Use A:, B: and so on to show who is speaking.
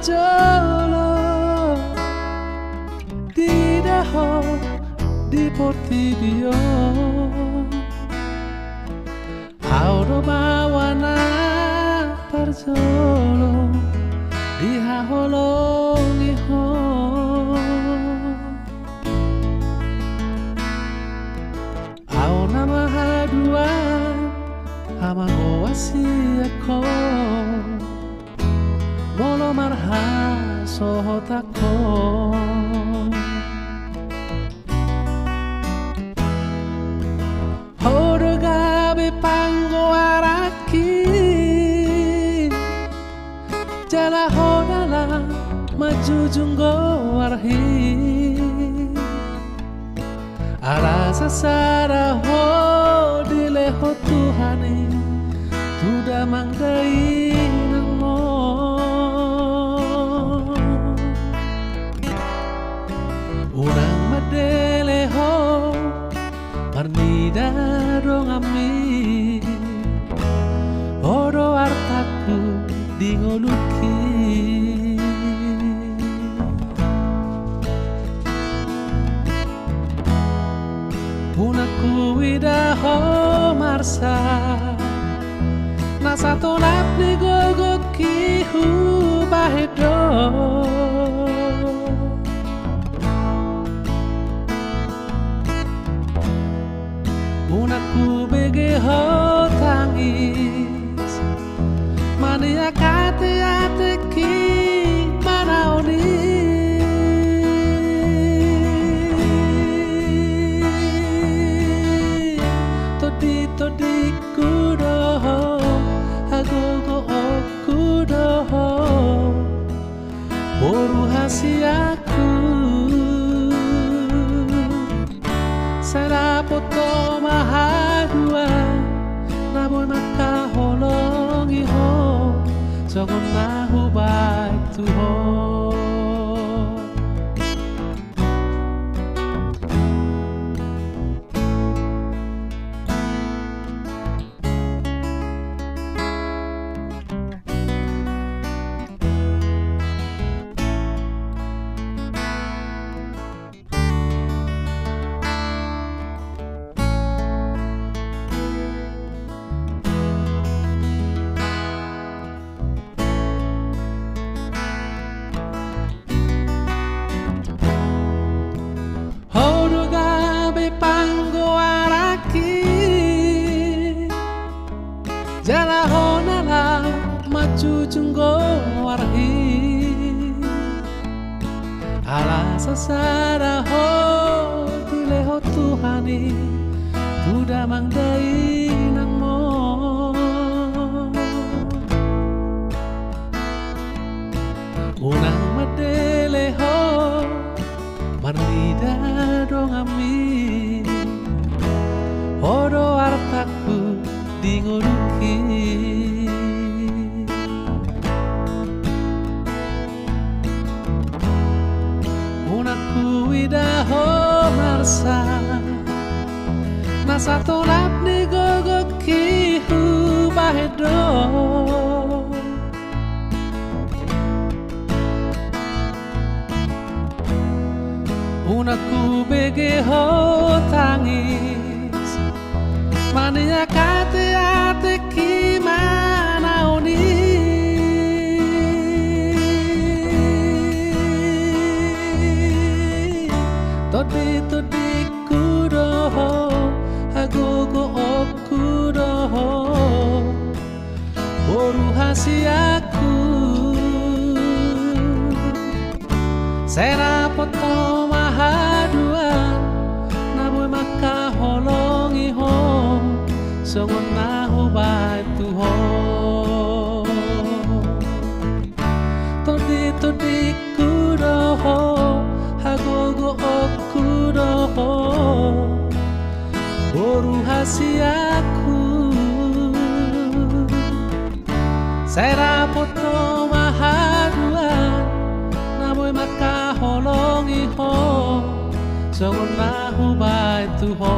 A: jolo di daho di potibio audo bawana parjolo di haholongi ho au nama haduan amango wasiako molo marha sohotako hodo gabe pango araki jala hodala maju junggo warhi ala sasara ho dile ho Tuhani tuda mangdai nangmo urang madele ho marnida dong ami odo artaku dingoluki unaku widaho marsa nasa tolap ni gogoki hu bahedo unaku bege ho tangis mania kate ate ki manaoni todi kudo agogo okudo boru hasiaku sarapoto mahadua naboy makaholongi ho jogon nahu baik tuho jala honala maju junggo warhi ala sasara ho dile ho Tuhani tuda mangdai nangmo unang madele ho marnida dong ami odo artaku dingoluki unaku widaho marsa nasa tolap ni gogoki hu bahedo unaku bege ho tangis mania kate ate ki manaoni todi kudo agogo okudo boru hasiaku serapoto mahaduan naboy makaholongi ho songon nahu baik tuho todi kudo agogo okudo boru hasiaku serapoto mahaduan naboy makaholongi ho songon nahu baik tuho